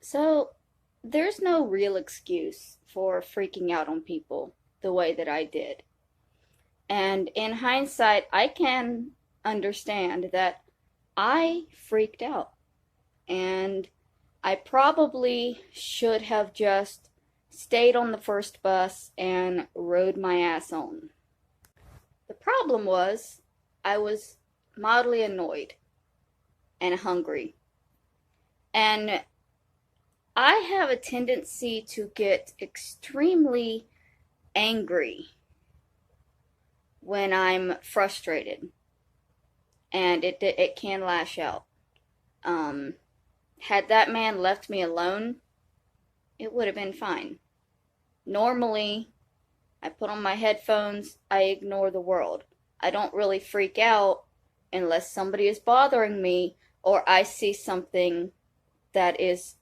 So, there's no real excuse for freaking out on people the way that I did. And in hindsight, I can understand that I freaked out. And I probably should have just stayed on the first bus and rode my ass on. The problem was, I was mildly annoyed and hungry. And I have a tendency to get extremely angry when I'm frustrated, and it can lash out. Um, had that man left me alone, it would have been fine. Normally, I put on my headphones, I ignore the world. I don't really freak out unless somebody is bothering me or I see something that is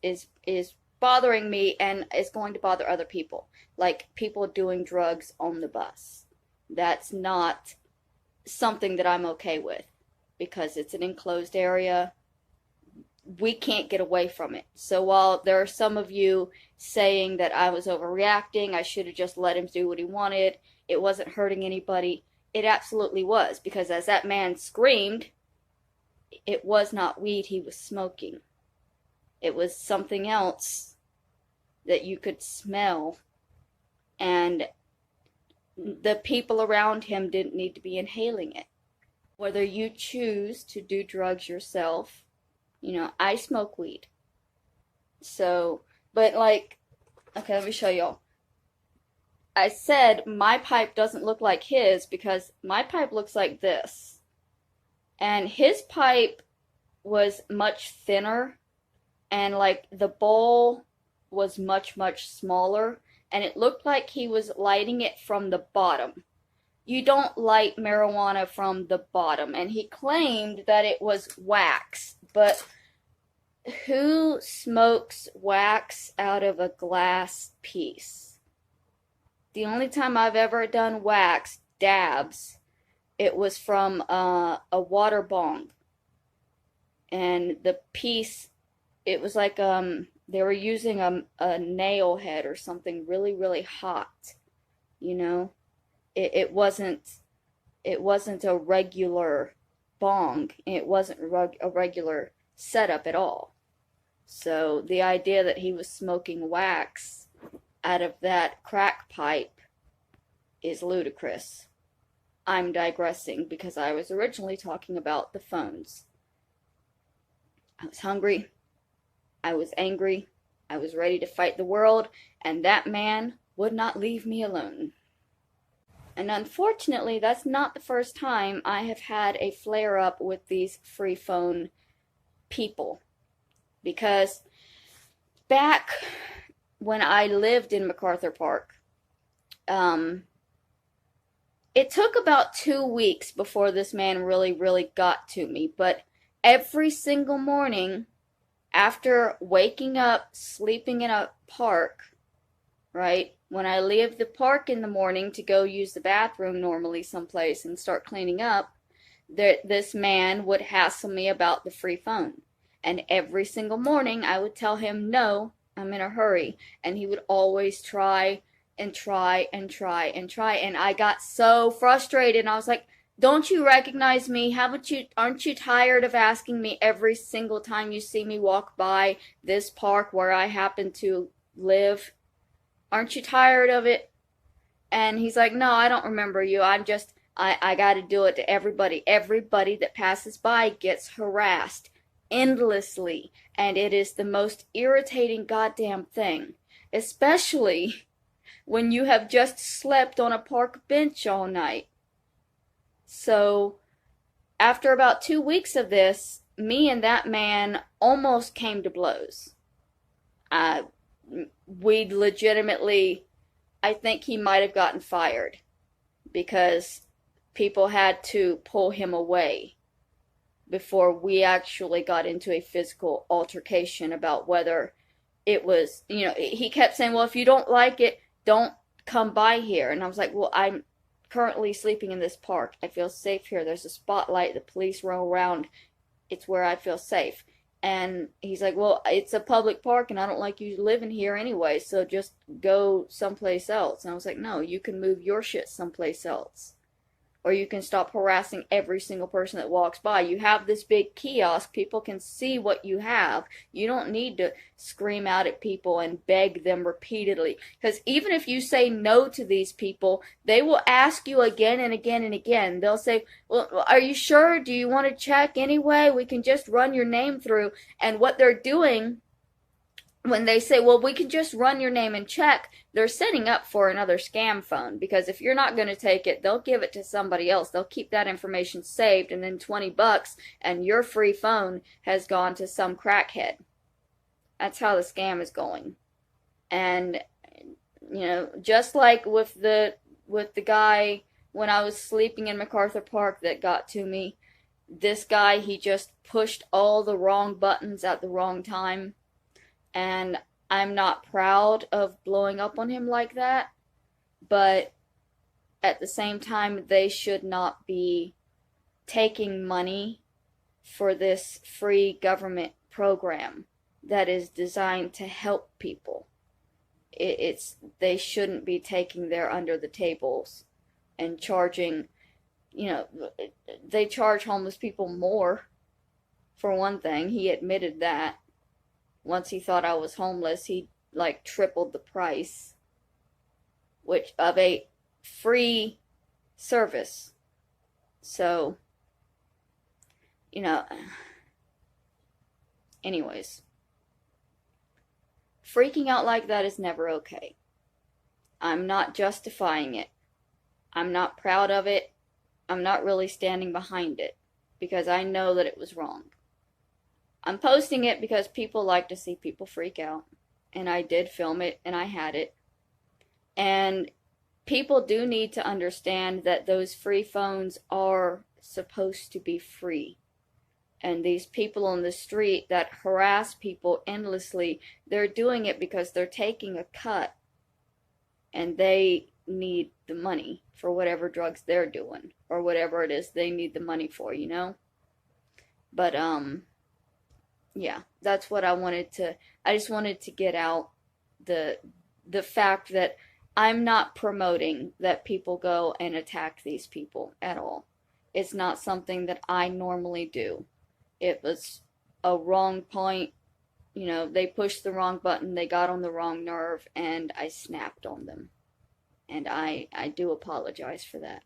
bothering me and is going to bother other people, like people doing drugs on the bus. That's not something that I'm okay with because it's an enclosed area. We can't get away from it. So while there are some of you saying that I was overreacting, I should have just let him do what he wanted, it wasn't hurting anybody, it absolutely was, because as that man screamed, it was not weed he was smoking. It was something else that you could smell, and the people around him didn't need to be inhaling it. Whether you choose to do drugs yourself, I smoke weed. So, but like, okay, let me show y'all. I said my pipe doesn't look like his because my pipe looks like this. And his pipe was much thinner, and like the bowl was much, much smaller, and it looked like he was lighting it from the bottom. You don't light marijuana from the bottom. And he claimed that it was wax, but who smokes wax out of a glass piece? The only time I've ever done wax dabs, it was from a water bong. And the piece, it was like they were using a nail head or something really, really hot, you know? It wasn't a regular bong. It wasn't a regular setup at all. So the idea that he was smoking wax out of that crack pipe is ludicrous. I'm digressing because I was originally talking about the phones. I was hungry. I was angry. I was ready to fight the world, and that man would not leave me alone. And unfortunately, that's not the first time I have had a flare up with these free phone people. Because back when I lived in MacArthur Park, it took about 2 weeks before this man really, really got to me. But every single morning, after waking up, sleeping in a park, right? When I leave the park in the morning to go use the bathroom normally someplace and start cleaning up, this man would hassle me about the free phone. And every single morning I would tell him, no, I'm in a hurry. And he would always try and try and try and try. And I got so frustrated. And I was like, don't you recognize me? Aren't you tired of asking me every single time you see me walk by this park where I happen to live? Aren't you tired of it? And he's like, no, I don't remember you. I got to do it to everybody. Everybody that passes by gets harassed endlessly. And it is the most irritating goddamn thing. Especially when you have just slept on a park bench all night. So, after about 2 weeks of this, me and that man almost came to blows. We legitimately, I think he might have gotten fired because people had to pull him away before we actually got into a physical altercation about whether it was, he kept saying, well, if you don't like it, don't come by here. And I was like, well, I'm currently sleeping in this park. I feel safe here. There's a spotlight. The police roam around. It's where I feel safe. And he's like, well, it's a public park and I don't like you living here anyway, so just go someplace else. And I was like, no, you can move your shit someplace else. Or you can stop harassing every single person that walks by. You have this big kiosk. People can see what you have. You don't need to scream out at people and beg them repeatedly. Because even if you say no to these people, they will ask you again and again and again. They'll say, well, are you sure? Do you want to check anyway? We can just run your name through. And what they're doing when they say, well, we can just run your name and check, they're setting up for another scam phone, because if you're not going to take it, they'll give it to somebody else. They'll keep that information saved, and then $20 and your free phone has gone to some crackhead. That's how the scam is going. And just like with the guy when I was sleeping in MacArthur Park that got to me, this guy, he just pushed all the wrong buttons at the wrong time. And I'm not proud of blowing up on him like that, but at the same time, they should not be taking money for this free government program that is designed to help people. They shouldn't be taking their under the tables and charging, they charge homeless people more, for one thing. He admitted that. Once he thought I was homeless, he like tripled the price, which of a free service. So, anyways, freaking out like that is never okay. I'm not justifying it. I'm not proud of it. I'm not really standing behind it because I know that it was wrong. I'm posting it because people like to see people freak out. And I did film it and I had it. And people do need to understand that those free phones are supposed to be free. And these people on the street that harass people endlessly, they're doing it because they're taking a cut. And they need the money for whatever drugs they're doing. Or whatever it is they need the money for, But, yeah, that's what I just wanted to get out the fact that I'm not promoting that people go and attack these people at all. It's not something that I normally do. It was a wrong point, they pushed the wrong button, they got on the wrong nerve, and I snapped on them. And I do apologize for that.